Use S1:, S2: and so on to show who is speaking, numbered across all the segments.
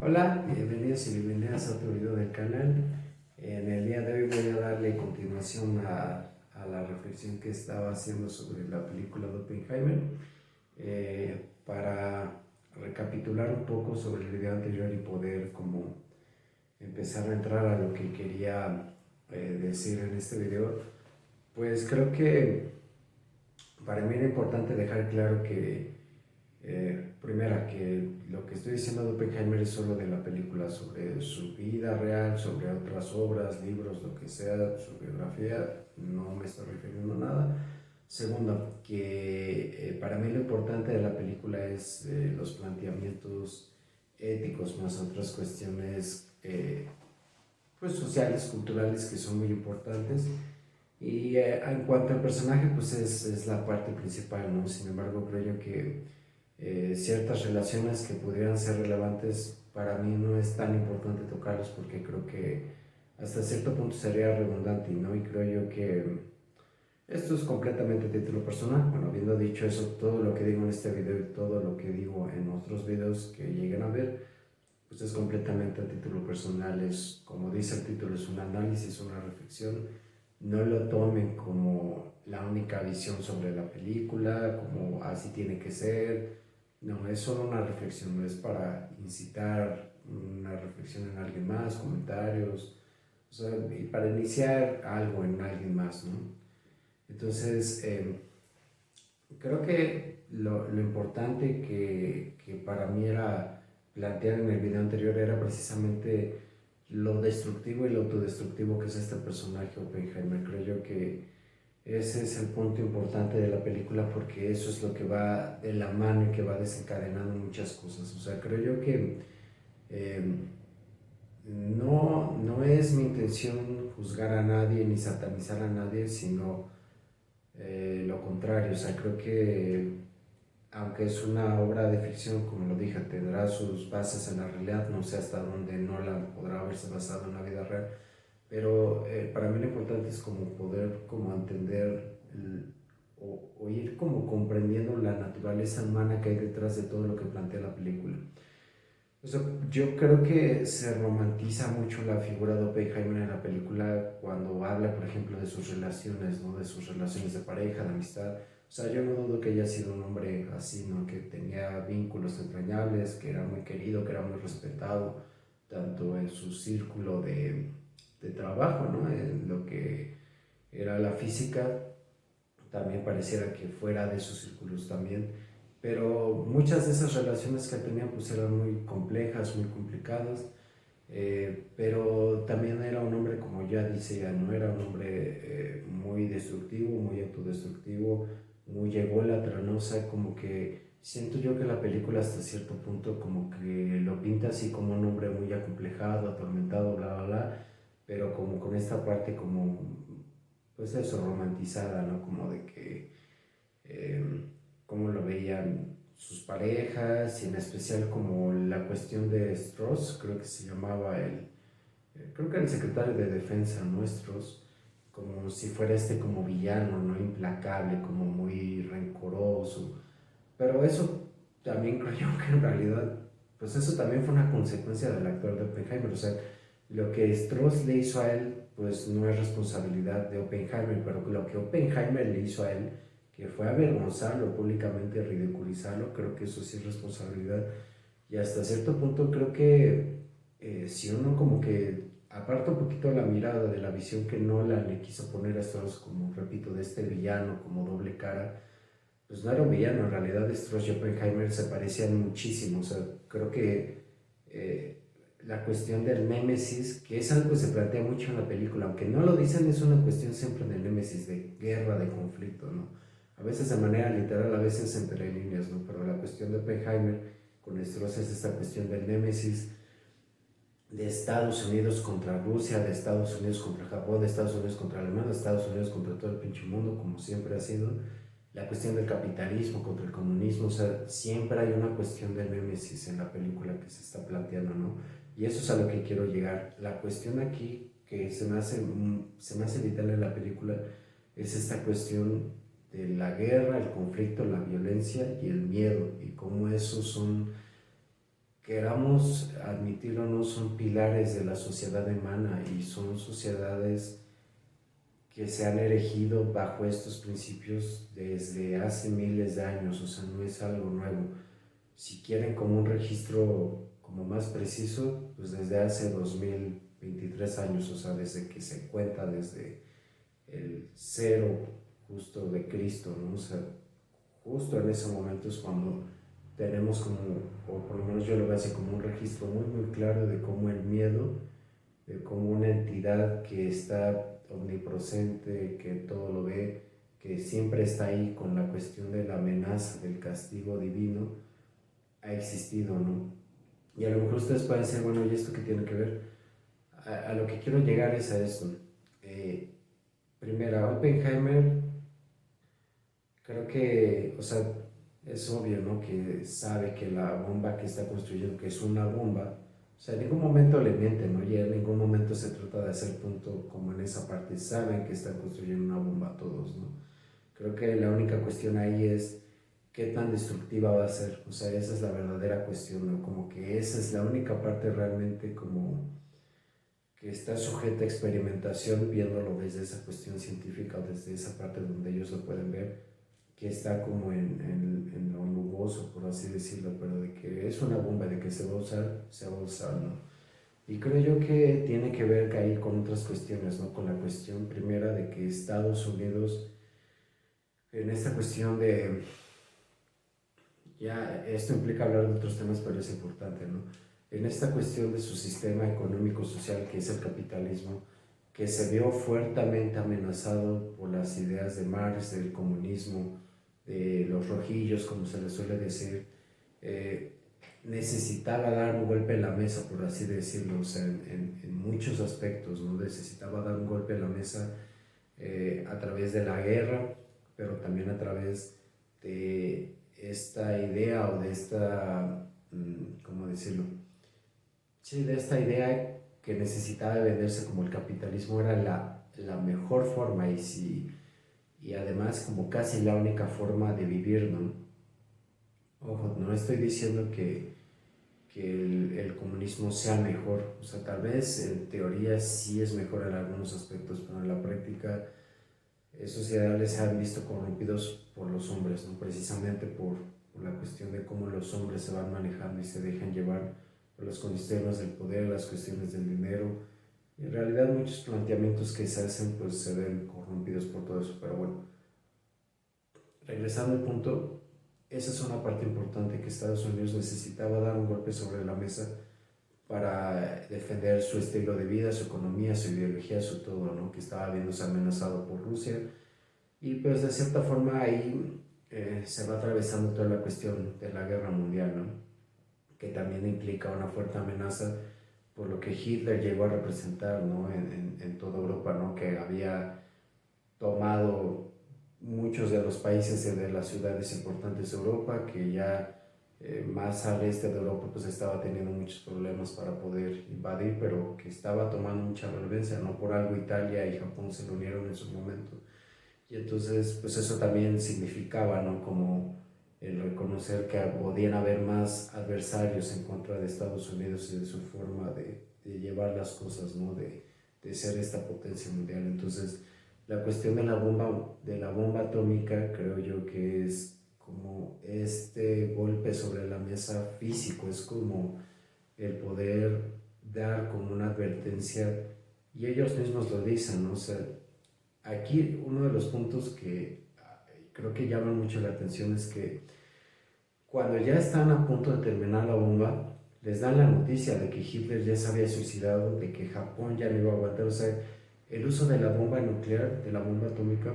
S1: Hola, bienvenidos y bienvenidas a otro video del canal. En el día de hoy voy a darle continuación a la reflexión que estaba haciendo sobre la película de Oppenheimer, para recapitular un poco sobre el video anterior y poder como empezar a entrar a lo que quería decir en este video. Pues creo que para mí era importante dejar claro que primera, que lo que estoy diciendo de Oppenheimer es solo de la película, sobre su vida real, sobre otras obras, libros, lo que sea, su biografía, no me estoy refiriendo a nada. Segundo, que para mí lo importante de la película es los planteamientos éticos, más otras cuestiones pues sociales, culturales, que son muy importantes. Y en cuanto al personaje, pues es la parte principal, ¿no? Sin embargo, creo yo que ciertas relaciones que pudieran ser relevantes, para mí no es tan importante tocarlos porque creo que hasta cierto punto sería redundante, ¿no? Y creo yo que esto es completamente título personal. Bueno, habiendo dicho eso, todo lo que digo en este video y todo lo que digo en otros videos que lleguen a ver, pues es completamente a título personal. Es, como dice el título, es un análisis, una reflexión. No lo tomen como la única visión sobre la película, como así tiene que ser. No, es solo una reflexión, no es para incitar una reflexión en alguien más, comentarios, o sea, y para iniciar algo en alguien más, ¿no? Entonces, creo que lo importante que para mí era plantear en el video anterior era precisamente lo destructivo y lo autodestructivo que es este personaje Oppenheimer. Creo yo que ese es el punto importante de la película porque eso es lo que va de la mano y que va desencadenando muchas cosas. O sea, creo yo que eh, no es mi intención juzgar a nadie ni satanizar a nadie, sino lo contrario. O sea, creo que aunque es una obra de ficción, como lo dije, tendrá sus bases en la realidad, no sé hasta dónde no la podrá haberse basado en la vida real, pero para mí lo importante es como poder como entender o ir como comprendiendo la naturaleza humana que hay detrás de todo lo que plantea la película. O sea, yo creo que se romantiza mucho la figura de Oppenheimer en la película cuando habla, por ejemplo, de sus relaciones, ¿no? De sus relaciones de pareja, de amistad. O sea, yo no dudo que haya sido un hombre así, ¿no? Que tenía vínculos entrañables, que era muy querido, que era muy respetado, tanto en su círculo de trabajo, ¿no? En lo que era la física, también pareciera que fuera de sus círculos también, pero muchas de esas relaciones que tenían pues eran muy complejas, muy complicadas, pero también era un hombre, como ya dice ya, no era un hombre muy destructivo, muy autodestructivo, muy ególatra, ¿no? O sea, como que siento yo que la película hasta cierto punto como que lo pinta así como un hombre muy acomplejado, atormentado, bla, bla, bla, pero como con esta parte como, pues eso, romantizada, ¿no? Como de que eh, cómo lo veían sus parejas y en especial como la cuestión de Strauss, creo que se llamaba creo que era el secretario de defensa, ¿no? Strauss, como si fuera este como villano, ¿no? Implacable, como muy rencoroso, pero eso también creo yo que en realidad, pues eso también fue una consecuencia del actor de Oppenheimer. O sea, lo que Strauss le hizo a él, pues no es responsabilidad de Oppenheimer, pero lo que Oppenheimer le hizo a él, que fue avergonzarlo públicamente, ridiculizarlo, creo que eso sí es responsabilidad. Y hasta cierto punto creo que si uno como que aparta un poquito la mirada de la visión que Nolan le quiso poner a Strauss, como repito, de este villano, como doble cara, pues no era un villano, en realidad Strauss y Oppenheimer se parecían muchísimo. O sea, creo que eh, la cuestión del némesis, que es algo que se plantea mucho en la película, aunque no lo dicen, es una cuestión siempre del némesis, de guerra, de conflicto, ¿no? A veces de manera literal, a veces entre líneas, ¿no? Pero la cuestión de Oppenheimer con Strauss es esta cuestión del némesis, de Estados Unidos contra Rusia, de Estados Unidos contra Japón, de Estados Unidos contra Alemania, de Estados Unidos contra todo el pinche mundo, como siempre ha sido. La cuestión del capitalismo contra el comunismo, o sea, siempre hay una cuestión de némesis en la película que se está planteando, ¿no? Y eso es a lo que quiero llegar. La cuestión aquí que se me hace vital en la película es esta cuestión de la guerra, el conflicto, la violencia y el miedo, y cómo esos son queramos admitirlo o no, son pilares de la sociedad humana y son sociedades que se han erigido bajo estos principios desde hace miles de años, o sea, no es algo nuevo. Si quieren como un registro como más preciso, pues desde hace 2023 años, o sea, desde que se cuenta desde el cero justo de Cristo, ¿no? O sea, justo en ese momento es cuando tenemos como, o por lo menos yo lo veo así como un registro muy muy claro de cómo el miedo, de cómo una entidad que está omnipresente, que todo lo ve, que siempre está ahí con la cuestión de la amenaza, del castigo divino, ha existido, ¿no? Y a lo mejor ustedes pueden decir, bueno, ¿y esto qué tiene que ver? A lo que quiero llegar es a esto. Eh, Primera, Oppenheimer, creo que, o sea, es obvio, ¿no? Que sabe que la bomba que está construyendo, que es una bomba, o sea, en ningún momento le miente, ¿no? Y en ningún momento se trata de hacer punto como en esa parte. Saben que están construyendo una bomba todos, ¿no? Creo que la única cuestión ahí es qué tan destructiva va a ser. O sea, esa es la verdadera cuestión, ¿no? Como que esa es la única parte realmente como que está sujeta a experimentación, viéndolo desde esa cuestión científica o desde esa parte donde ellos lo pueden ver, que está como en lo nuboso, por así decirlo, pero de que es una bomba, de que se va a usar, ¿no? Y creo yo que tiene que ver ahí con otras cuestiones, ¿no? Con la cuestión primera de que Estados Unidos, en esta cuestión de, ya esto implica hablar de otros temas, pero es importante, ¿no? En esta cuestión de su sistema económico-social, que es el capitalismo, que se vio fuertemente amenazado por las ideas de Marx, del comunismo, de los rojillos, como se les suele decir, eh, necesitaba dar un golpe en la mesa, por así decirlo, o sea, en muchos aspectos, ¿no? Necesitaba dar un golpe en la mesa a través de la guerra, pero también a través de esta idea o de esta, ¿cómo decirlo? Sí, de esta idea que necesitaba venderse como el capitalismo era la mejor forma y, si, y además como casi la única forma de vivir, ¿no? Ojo, no estoy diciendo que el comunismo sea mejor, o sea, tal vez en teoría sí es mejor en algunos aspectos, pero en la práctica esos ideales se han visto corrompidos por los hombres, ¿no? Precisamente por la cuestión de cómo los hombres se van manejando y se dejan llevar por las cuestiones del poder, las cuestiones del dinero. Y en realidad muchos planteamientos que se hacen pues se ven corrompidos por todo eso, pero bueno, regresando al punto, esa es una parte importante que Estados Unidos necesitaba dar un golpe sobre la mesa para defender su estilo de vida, su economía, su ideología, su todo, ¿no? Que estaba viéndose amenazado por Rusia. Y pues de cierta forma ahí se va atravesando toda la cuestión de la guerra mundial, ¿no? Que también implica una fuerte amenaza por lo que Hitler llegó a representar, ¿no? En toda Europa, ¿no? Que había tomado muchos de los países de las ciudades importantes de Europa, que ya más al este de Europa pues estaba teniendo muchos problemas para poder invadir, pero que estaba tomando mucha relevancia, ¿no? Por algo Italia y Japón se reunieron en su momento. Y entonces, pues eso también significaba, ¿no? Como el reconocer que podían haber más adversarios en contra de Estados Unidos y de su forma de llevar las cosas, ¿no? De ser esta potencia mundial. Entonces, la cuestión de la bomba atómica creo yo que es como este golpe sobre la mesa físico, es como el poder dar como una advertencia, y ellos mismos lo dicen, ¿no? O sea, aquí uno de los puntos que creo que llaman mucho la atención es que cuando ya están a punto de terminar la bomba, les dan la noticia de que Hitler ya se había suicidado, de que Japón ya no iba a aguantar, o sea, el uso de la bomba nuclear, de la bomba atómica,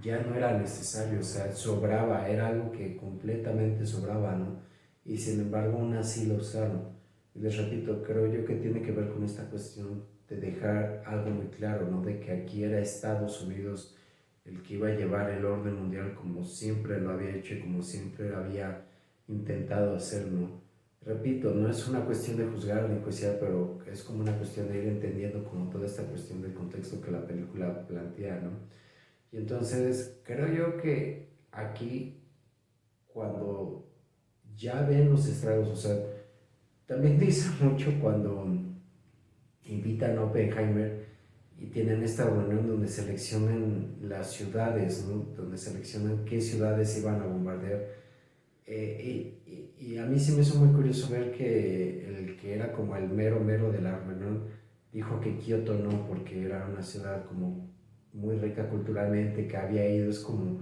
S1: ya no era necesario, o sea, sobraba, era algo que completamente sobraba, ¿no? Y sin embargo, aún así lo usaron. Y les repito, creo yo que tiene que ver con esta cuestión de dejar algo muy claro, ¿no? De que aquí era Estados Unidos el que iba a llevar el orden mundial como siempre lo había hecho y como siempre había intentado hacerlo. Repito, no es una cuestión de juzgar ni enjuiciar, pero es como una cuestión de ir entendiendo como toda esta cuestión del contexto que la película plantea, ¿no? Y entonces creo yo que aquí, cuando ya ven los estragos, o sea, también dice mucho cuando invitan a Oppenheimer y tienen esta reunión donde seleccionan las ciudades, ¿no? Donde seleccionan qué ciudades iban a bombardear. Y a mí sí me hizo muy curioso ver que el que era como el mero mero de la reunión dijo que Kioto no, porque era una ciudad como muy rica culturalmente, que había ido, es como,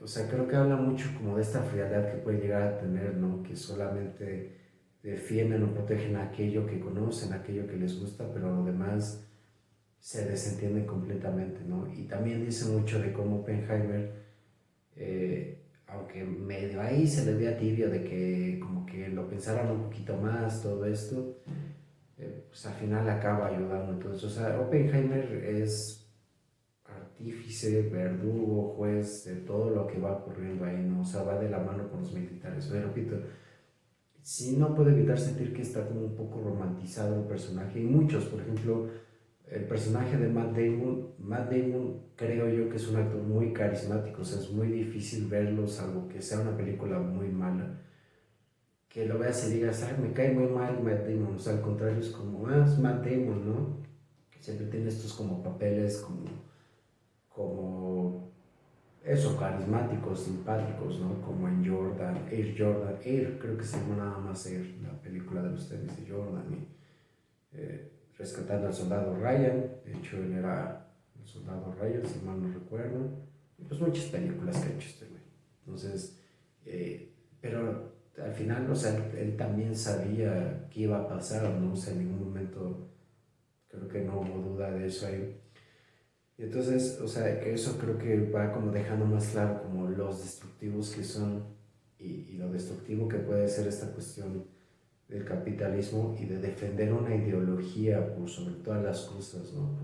S1: o sea, creo que habla mucho como de esta frialdad que puede llegar a tener, ¿no? Que solamente defienden o protegen aquello que conocen, aquello que les gusta, pero lo demás se desentiende completamente, ¿no? Y también dice mucho de cómo Oppenheimer, aunque medio ahí se le veía tibio de que como que lo pensaran un poquito más, todo esto, pues al final acaba ayudando. Entonces, o sea, Oppenheimer es artífice, verdugo, juez de todo lo que va ocurriendo ahí, ¿no? O sea, va de la mano con los militares. Pero repito, sí no puedo evitar sentir que está como un poco romantizado el personaje. Y muchos, por ejemplo, el personaje de Matt Damon creo yo que es un actor muy carismático, o sea, es muy difícil verlo, salvo que sea una película muy mala, que lo veas y digas, ay, me cae muy mal Matt Damon, o sea, al contrario es como, ah, es Matt Damon, ¿no? Siempre tiene estos como papeles como eso, carismáticos, simpáticos, ¿no? Como en Air, creo que se llama nada más Air, la película de los tenis de Jordan, y rescatando al soldado Ryan, de hecho él era el soldado Ryan, si mal no recuerdo, y pues muchas películas que ha hecho este güey. Entonces, pero al final, o sea, él también sabía qué iba a pasar, ¿no? O sea, en ningún momento creo que no hubo duda de eso ahí. Y entonces, o sea, eso creo que va como dejando más claro como los destructivos que son y lo destructivo que puede ser esta cuestión del capitalismo y de defender una ideología por sobre todas las cosas, ¿no?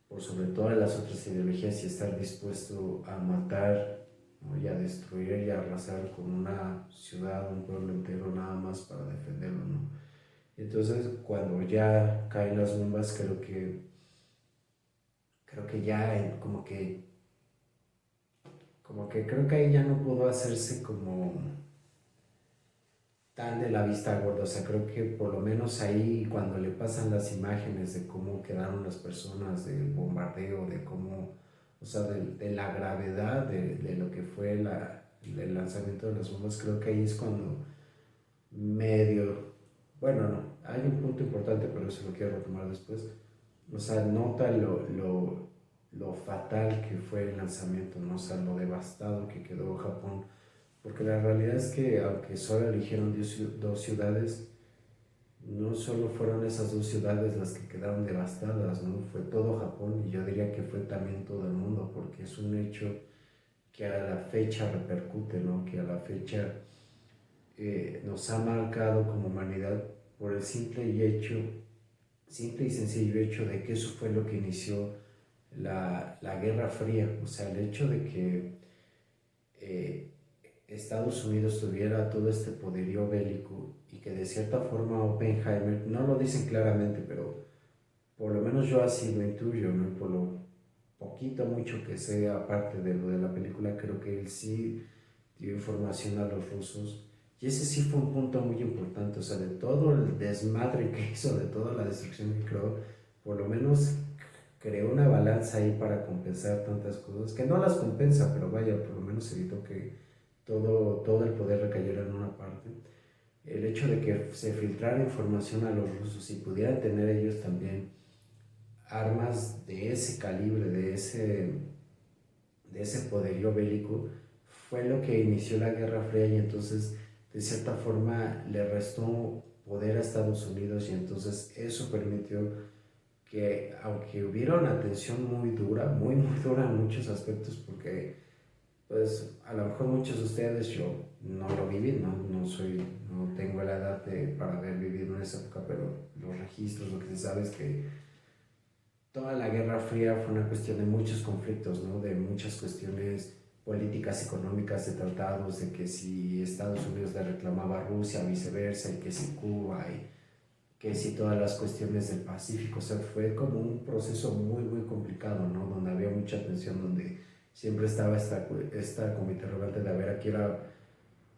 S1: Por sobre todas las otras ideologías y estar dispuesto a matar, ¿no? Y a destruir y a arrasar con una ciudad, un pueblo entero nada más para defenderlo, ¿no? Y entonces cuando ya caen las bombas creo que ya como que creo que ahí ya no pudo hacerse como tan de la vista gorda, o sea, creo que por lo menos ahí cuando le pasan las imágenes de cómo quedaron las personas, del bombardeo, de cómo, o sea, de la gravedad de lo que fue el lanzamiento de las bombas, creo que ahí es cuando medio, bueno, no, hay un punto importante, pero eso lo quiero retomar después, o sea, nota lo fatal que fue el lanzamiento, ¿no? O sea, lo devastado que quedó Japón, porque la realidad es que aunque solo eligieron dos ciudades, no solo fueron esas dos ciudades las que quedaron devastadas, ¿no? Fue todo Japón y yo diría que fue también todo el mundo, porque es un hecho que a la fecha repercute, ¿no? Que a la fecha nos ha marcado como humanidad por el simple y sencillo hecho de que eso fue lo que inició la Guerra Fría, o sea, el hecho de que eh, Estados Unidos tuviera todo este poderío bélico y que de cierta forma Oppenheimer, no lo dicen claramente, pero por lo menos yo así lo intuyo, ¿no? Por lo poquito mucho que sea aparte de lo de la película, creo que él sí dio información a los rusos. Y ese sí fue un punto muy importante, o sea, de todo el desmadre que hizo, de toda la destrucción que creó, por lo menos creó una balanza ahí para compensar tantas cosas, que no las compensa, pero vaya, por lo menos evitó que todo el poder recayera en una parte. El hecho de que se filtrara información a los rusos y pudieran tener ellos también armas de ese calibre, de ese poderío bélico, fue lo que inició la Guerra Fría y entonces de cierta forma le restó poder a Estados Unidos y entonces eso permitió que aunque hubiera una tensión muy dura, muy dura en muchos aspectos, porque pues a lo mejor muchos de ustedes, yo no lo viví, no tengo la edad para haber vivido en esa época, pero los registros, lo que se sabe es que toda la Guerra Fría fue una cuestión de muchos conflictos, ¿no? De muchas cuestiones políticas, económicas, de tratados, de que si Estados Unidos le reclamaba a Rusia, viceversa, y que si Cuba, y que si todas las cuestiones del Pacífico, o sea, fue como un proceso muy complicado, ¿no? Donde había mucha tensión, donde siempre estaba esta como interrogante de a ver a qué hora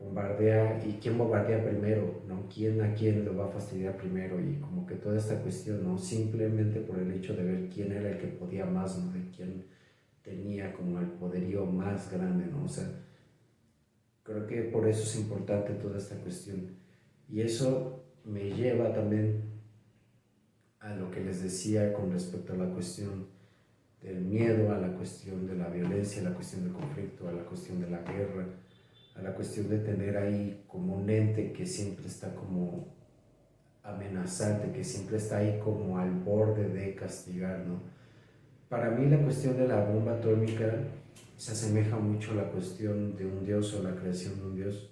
S1: bombardea y quién bombardea primero, ¿no? ¿Quién a quién lo va a fastidiar primero? Y como que toda esta cuestión, ¿no? Simplemente por el hecho de ver quién era el que podía más, ¿no? De quién tenía como el poderío más grande, ¿no? O sea, creo que por eso es importante toda esta cuestión. Y eso me lleva también a lo que les decía con respecto a la cuestión del miedo, a la cuestión de la violencia, a la cuestión del conflicto, a la cuestión de la guerra, a la cuestión de tener ahí como un ente que siempre está como amenazante, que siempre está ahí como al borde de castigar, ¿no? Para mí la cuestión de la bomba atómica se asemeja mucho a la cuestión de un dios o la creación de un dios.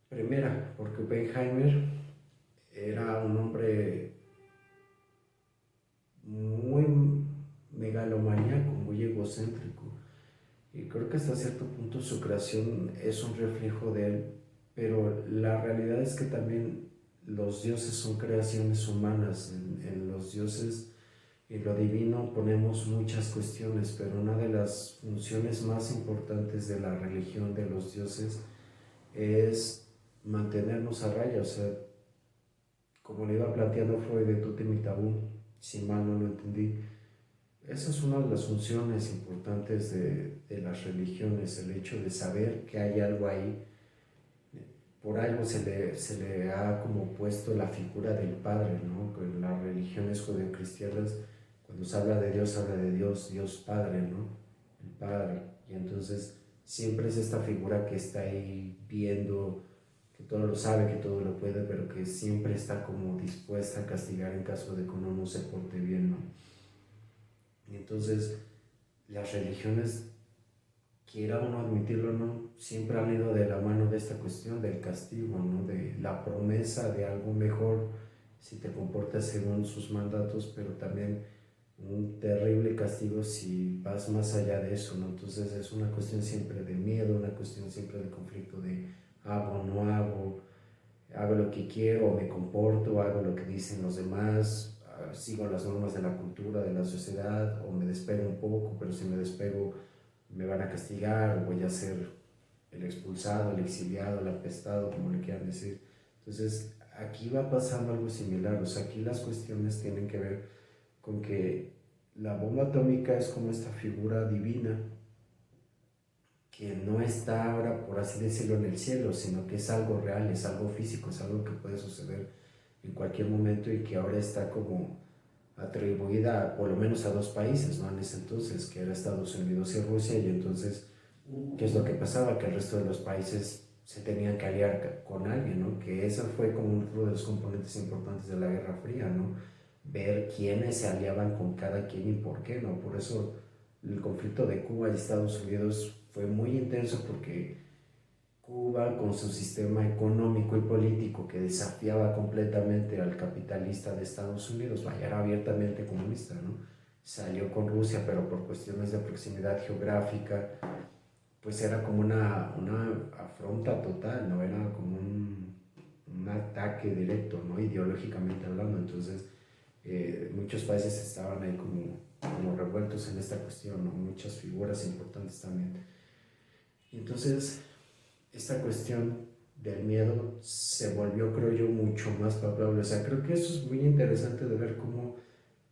S1: Primera, porque Oppenheimer era un hombre muy megalomaníaco, muy egocéntrico. Y creo que hasta cierto punto su creación es un reflejo de él, pero la realidad es que también los dioses son creaciones humanas. En los dioses y lo divino ponemos muchas cuestiones, pero una de las funciones más importantes de la religión de los dioses es mantenernos a raya. O sea, como le iba planteando Freud de Totem y Tabú, si mal no lo entendí, esa es una de las funciones importantes de las religiones, el hecho de saber que hay algo ahí. Por algo se le ha como puesto la figura del Padre, ¿no? En las religiones judeocristianas, cuando se habla de Dios, Dios Padre, ¿no? El Padre. Y entonces siempre es esta figura que está ahí viendo, que todo lo sabe, que todo lo puede, pero que siempre está como dispuesta a castigar en caso de que uno no se porte bien, ¿no? Y entonces las religiones, quiera uno admitirlo o no, siempre han ido de la mano de esta cuestión del castigo, ¿no? De la promesa de algo mejor si te comportas según sus mandatos, pero también un terrible castigo si vas más allá de eso, ¿no? Entonces es una cuestión siempre de miedo, una cuestión siempre de conflicto de hago o no hago, hago lo que quiero o me comporto, hago lo que dicen los demás, sigo las normas de la cultura, de la sociedad, o me despego un poco, pero si me despego me van a castigar o voy a ser el expulsado, el exiliado, el apestado, como le quieran decir. Entonces, aquí va pasando algo similar. O sea, aquí las cuestiones tienen que ver con que la bomba atómica es como esta figura divina que no está ahora, por así decirlo, en el cielo, sino que es algo real, es algo físico, es algo que puede suceder en cualquier momento y que ahora está como atribuida por lo menos a dos países, ¿no? En ese entonces, que era Estados Unidos y Rusia, y entonces, ¿qué es lo que pasaba? Que el resto de los países se tenían que aliar con alguien, ¿no? Que eso fue como uno de los componentes importantes de la Guerra Fría, ¿no? Ver quiénes se aliaban con cada quien y por qué, ¿no? Por eso el conflicto de Cuba y Estados Unidos fue muy intenso porque Cuba, con su sistema económico y político que desafiaba completamente al capitalista de Estados Unidos, vaya, era abiertamente comunista, ¿no? Salió con Rusia, pero por cuestiones de proximidad geográfica, pues era como una afronta total, ¿no? Era como un ataque directo, ¿no? Ideológicamente hablando. Entonces, muchos países estaban ahí como revueltos en esta cuestión, ¿no? Muchas figuras importantes también. Y entonces, esta cuestión del miedo se volvió, creo yo, mucho más palpable. O sea, creo que eso es muy interesante de ver cómo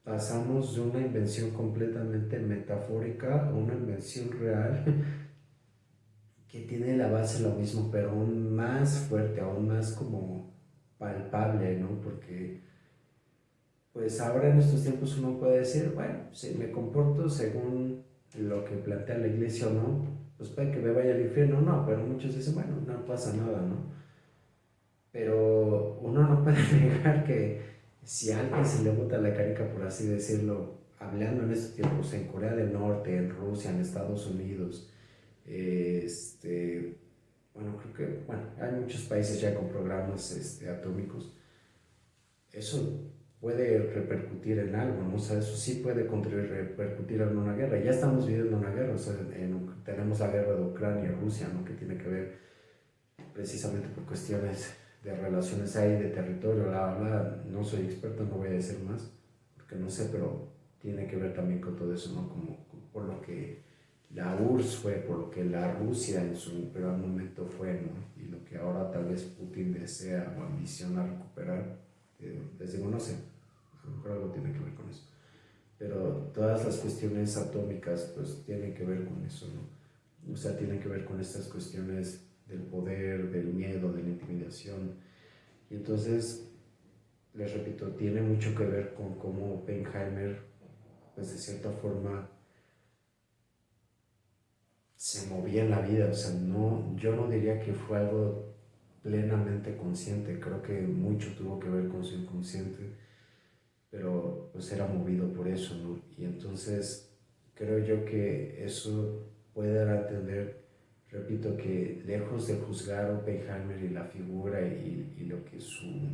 S1: pasamos de una invención completamente metafórica a una invención real que tiene la base lo mismo, pero aún más fuerte, aún más como palpable, ¿no? Porque pues ahora en estos tiempos uno puede decir, bueno, si me comporto según lo que plantea la iglesia o no, pues puede que me vaya al infierno, no, pero muchos dicen, bueno, no pasa nada, ¿no? Pero uno no puede negar que si a alguien se le bota la canica, por así decirlo, hablando en estos tiempos en Corea del Norte, en Rusia, en Estados Unidos, este, bueno, creo que, bueno, hay muchos países ya con programas atómicos, eso puede repercutir en algo, ¿no? O sea, eso sí puede repercutir en una guerra. Ya estamos viviendo una guerra, o sea, tenemos la guerra de Ucrania-Rusia, ¿no? Que tiene que ver precisamente por cuestiones de relaciones ahí, de territorio, bla, bla. No soy experto, no voy a decir más, porque no sé, pero tiene que ver también con todo eso, ¿no? Como por lo que la URSS fue, por lo que la Rusia en su peor momento fue, ¿no? Y lo que ahora tal vez Putin desea o ambiciona recuperar, desconoce, a lo mejor algo tiene que ver con eso. Pero todas las cuestiones atómicas pues tienen que ver con eso, ¿no? O sea, tienen que ver con estas cuestiones del poder, del miedo, de la intimidación. Y entonces, les repito, tiene mucho que ver con cómo Oppenheimer, pues de cierta forma, se movía en la vida. O sea, no, yo no diría que fue algo plenamente consciente, creo que mucho tuvo que ver con su inconsciente, pero pues era movido por eso, ¿no? Y entonces creo yo que eso puede dar a entender, repito, que lejos de juzgar a Oppenheimer y la figura y lo que su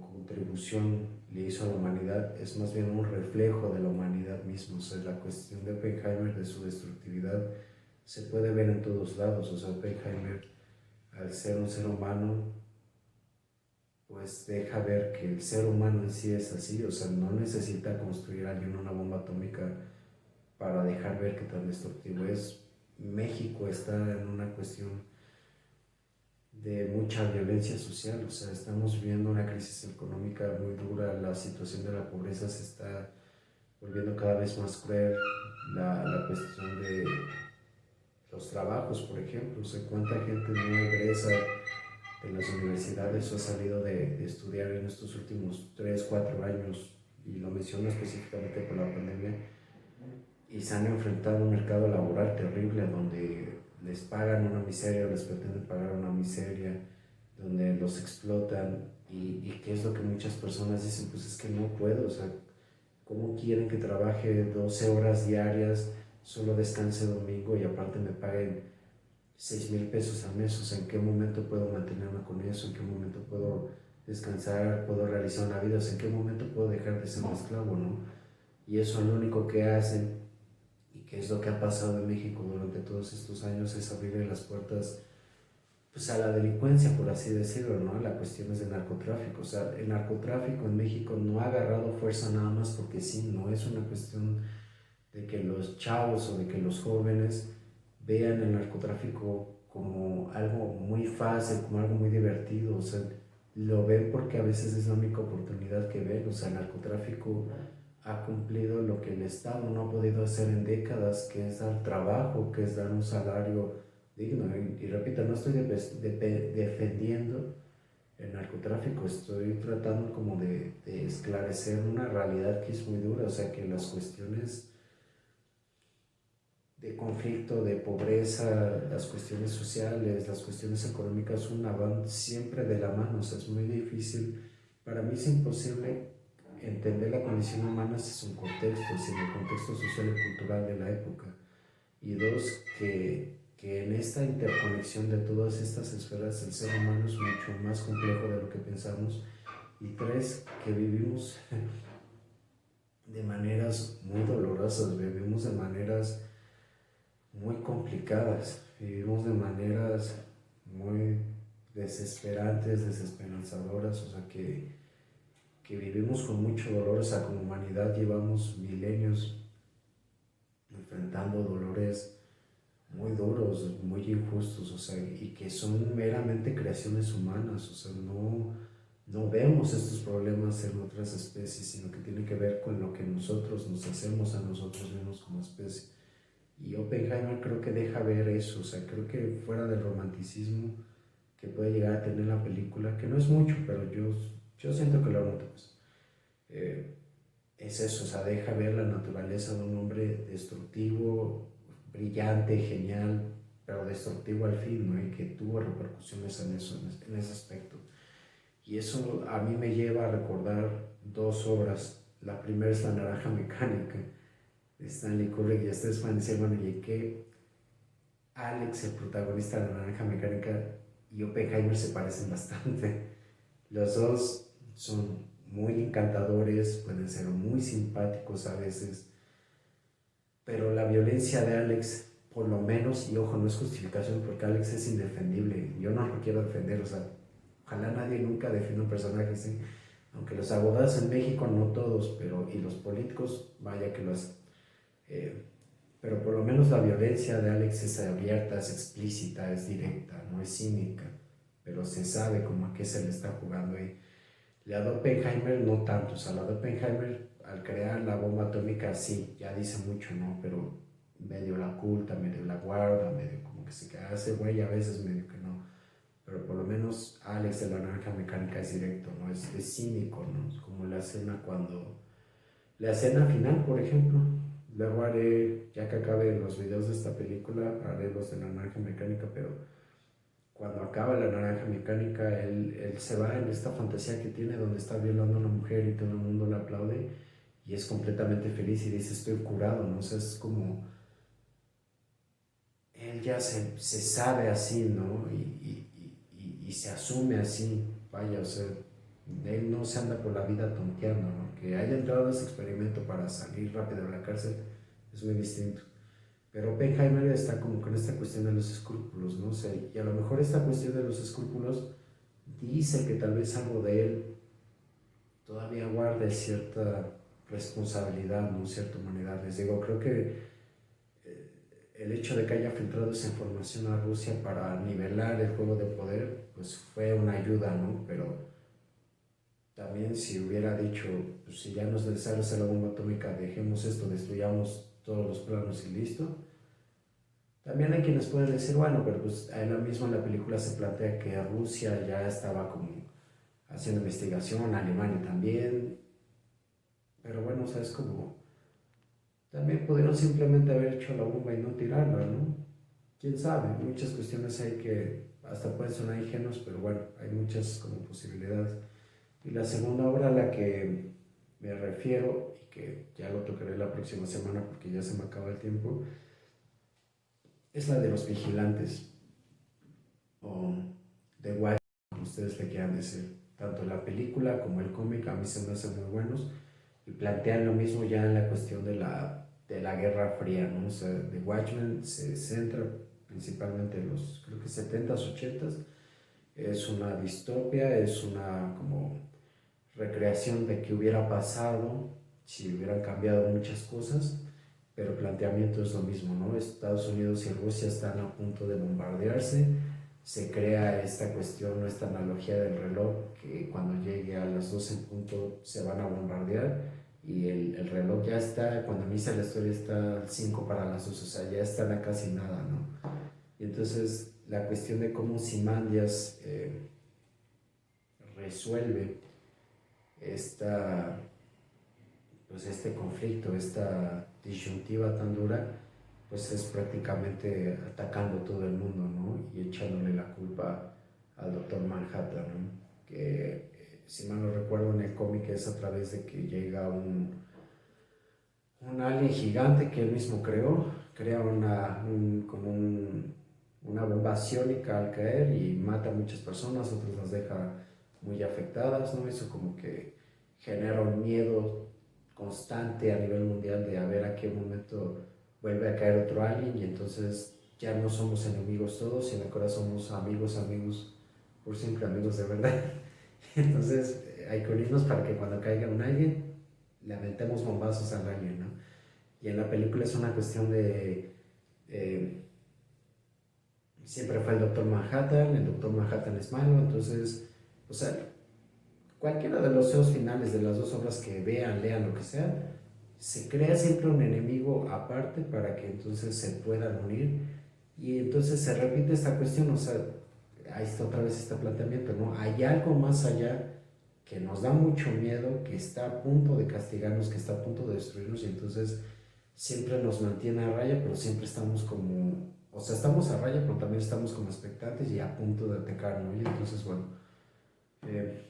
S1: contribución le hizo a la humanidad, es más bien un reflejo de la humanidad misma. O sea, la cuestión de Oppenheimer, de su destructividad, se puede ver en todos lados. O sea, Oppenheimer, al ser un ser humano, pues deja ver que el ser humano en sí es así. O sea, no necesita construir alguien una bomba atómica para dejar ver qué tan destructivo es. México está en una cuestión de mucha violencia social. O sea, estamos viviendo una crisis económica muy dura, la situación de la pobreza se está volviendo cada vez más cruel, la cuestión de los trabajos, por ejemplo. O sea, cuánta gente no egresa de las universidades o ha salido de estudiar en estos últimos 3 4 años, y lo menciono específicamente por la pandemia, y se han enfrentado a un mercado laboral terrible donde les pagan una miseria o les pretenden pagar una miseria, donde los explotan. Y qué es lo que muchas personas dicen, pues es que no puedo. O sea, ¿cómo quieren que trabaje 12 horas diarias, solo descanse domingo y aparte me paguen 6,000 pesos al mes? O sea, ¿en qué momento puedo mantenerme con eso? ¿En qué momento puedo descansar? ¿Puedo realizar una vida? O sea, ¿en qué momento puedo dejar de ser un esclavo, no? Y eso lo único que hacen, y que es lo que ha pasado en México durante todos estos años, es abrirle las puertas pues a la delincuencia, por así decirlo, ¿no? La cuestión es de narcotráfico. O sea, el narcotráfico en México no ha agarrado fuerza nada más porque sí. No es una cuestión de que los chavos o de que los jóvenes vean el narcotráfico como algo muy fácil, como algo muy divertido. O sea, lo ven porque a veces es la única oportunidad que ven. O sea, el narcotráfico ha cumplido lo que el Estado no ha podido hacer en décadas, que es dar trabajo, que es dar un salario digno. Y repito, no estoy defendiendo el narcotráfico, estoy tratando como de esclarecer una realidad que es muy dura. O sea, que las cuestiones de conflicto, de pobreza, las cuestiones sociales, las cuestiones económicas, van siempre de la mano. O sea, es muy difícil, para mí es imposible entender la condición humana sin su contexto, sin el contexto social y cultural de la época. Y dos, que en esta interconexión de todas estas esferas el ser humano es mucho más complejo de lo que pensamos. Y tres, que vivimos de maneras muy dolorosas, vivimos de maneras muy complicadas, vivimos de maneras muy desesperantes, desesperanzadoras. O sea, que vivimos con mucho dolor. O sea, como humanidad llevamos milenios enfrentando dolores muy duros, muy injustos. O sea, y que son meramente creaciones humanas. O sea, no vemos estos problemas en otras especies, sino que tiene que ver con lo que nosotros nos hacemos a nosotros mismos como especie. Y Oppenheimer creo que deja ver eso. O sea, creo que fuera del romanticismo que puede llegar a tener la película, que no es mucho, pero yo siento que lo noto, pues, es eso. O sea, deja ver la naturaleza de un hombre destructivo, brillante, genial, pero destructivo al fin, ¿no? Y que tuvo repercusiones en eso, en ese aspecto. Y eso a mí me lleva a recordar dos obras. La primera es La Naranja Mecánica, de Stanley Kubrick. Y ustedes van a decir, bueno, ¿y qué Alex, el protagonista de La Naranja Mecánica, y Oppenheimer se parecen bastante? Los dos son muy encantadores, pueden ser muy simpáticos a veces, pero la violencia de Alex, por lo menos, y ojo, no es justificación porque Alex es indefendible, yo no lo quiero defender. O sea, ojalá nadie nunca defienda un personaje así, aunque los abogados en México no todos, pero y los políticos, vaya que lo hacen. pero por lo menos la violencia de Alex es abierta, es explícita, es directa, no es cínica, pero se sabe como a qué se le está jugando ahí. La de Oppenheimer no tanto, o sea, la de Oppenheimer al crear la bomba atómica sí, ya dice mucho, ¿no? Pero medio la oculta, medio la guarda, medio como que se queda ese güey, a veces medio que no. Pero por lo menos Alex de la Naranja Mecánica es directo, ¿no? Es cínico, ¿no? Como la escena cuando... La escena final, por ejemplo. Luego haré, ya que acabe los videos de esta película, haré los de la Naranja Mecánica, pero cuando acaba la Naranja Mecánica, él se va en esta fantasía que tiene donde está violando a una mujer y todo el mundo le aplaude y es completamente feliz y dice estoy curado, ¿no? O sea, es como, él ya se sabe así, ¿no? Y se asume así, vaya, o sea, él no se anda por la vida tonteando, ¿no? Que haya entrado a ese experimento para salir rápido de la cárcel es muy distinto. Pero Oppenheimer está como con esta cuestión de los escrúpulos, ¿no? O sea, y a lo mejor esta cuestión de los escrúpulos dice que tal vez algo de él todavía guarde cierta responsabilidad, ¿no? Cierta humanidad. Les digo, creo que el hecho de que haya filtrado esa información a Rusia para nivelar el juego de poder, pues fue una ayuda, ¿no? Pero también si hubiera dicho, pues si ya no es necesario hacer la bomba atómica, dejemos esto, destruyamos todos los planos y listo. También hay quienes pueden decir, bueno, pero pues ahí mismo en la película se plantea que Rusia ya estaba como haciendo investigación, Alemania también, pero bueno, o sea, es como, también pudieron simplemente haber hecho la bomba y no tirarla, ¿no? Quién sabe, muchas cuestiones hay que hasta pueden sonar ingenuos, pero bueno, hay muchas como posibilidades. Y la segunda obra a la que me refiero, y que ya lo tocaré la próxima semana porque ya se me acaba el tiempo, es la de Los Vigilantes, o The Watchmen, como ustedes le quieran decir. Tanto la película como el cómic a mí se me hacen muy buenos y plantean lo mismo ya en la cuestión de la Guerra Fría, ¿no? O sea, The Watchmen se centra principalmente en los, creo que 70s, 80s. Es una distopia, es una como recreación de qué hubiera pasado si hubieran cambiado muchas cosas, pero el planteamiento es lo mismo, ¿no? Estados Unidos y Rusia están a punto de bombardearse, se crea esta cuestión, esta analogía del reloj, que cuando llegue a las 12 en punto se van a bombardear y el reloj ya está, cuando inicia la historia está 5 para las 12, o sea, ya están a casi nada, ¿no? Y entonces la cuestión de cómo Simandias resuelve esta, pues este conflicto, esta disyuntiva tan dura, pues es prácticamente atacando a todo el mundo, ¿no? Y echándole la culpa al Doctor Manhattan, ¿no? Que, si mal no recuerdo, en el cómic es a través de que llega un alien gigante que él mismo creó, crea una bomba ciónica al caer y mata a muchas personas, otras las deja muy afectadas, ¿no? Eso como que genera un miedo constante a nivel mundial de a ver a qué momento vuelve a caer otro alien y entonces ya no somos enemigos todos, sino que ahora somos amigos, amigos, por siempre amigos de verdad. Entonces hay que unirnos para que cuando caiga un alien le aventemos bombazos al alien, ¿no? Y en la película es una cuestión de... eh, siempre fue el Doctor Manhattan es malo, entonces, o sea, cualquiera de los deseos finales de las dos obras que vean, lean, lo que sea, se crea siempre un enemigo aparte para que entonces se puedan unir y entonces se repite esta cuestión, o sea, ahí está otra vez este planteamiento, ¿no? Hay algo más allá que nos da mucho miedo, que está a punto de castigarnos, que está a punto de destruirnos y entonces siempre nos mantiene a raya, pero siempre estamos como, o sea, estamos a raya, pero también estamos como expectantes y a punto de atacar, ¿no? Y entonces, bueno, eh,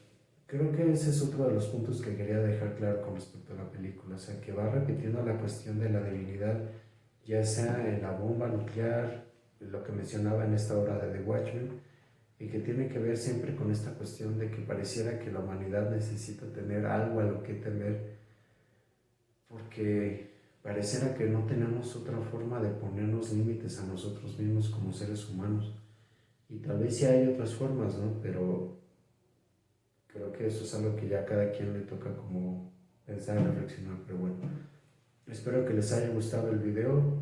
S1: creo que ese es otro de los puntos que quería dejar claro con respecto a la película, o sea, que va repitiendo la cuestión de la debilidad, ya sea en la bomba nuclear, lo que mencionaba en esta obra de The Watchmen, y que tiene que ver siempre con esta cuestión de que pareciera que la humanidad necesita tener algo a lo que temer, porque pareciera que no tenemos otra forma de ponernos límites a nosotros mismos como seres humanos. Y tal vez sí hay otras formas, ¿no? Pero creo que eso es algo que ya a cada quien le toca como pensar, reflexionar. Pero bueno, espero que les haya gustado el video.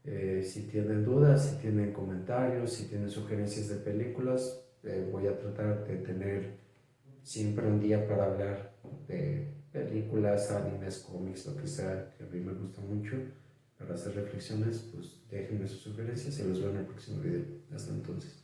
S1: Si tienen dudas, si tienen comentarios, si tienen sugerencias de películas, voy a tratar de tener siempre un día para hablar de películas, animes, cómics, lo que sea, que a mí me gusta mucho, para hacer reflexiones. Pues déjenme sus sugerencias y los veo en el próximo video. Hasta entonces.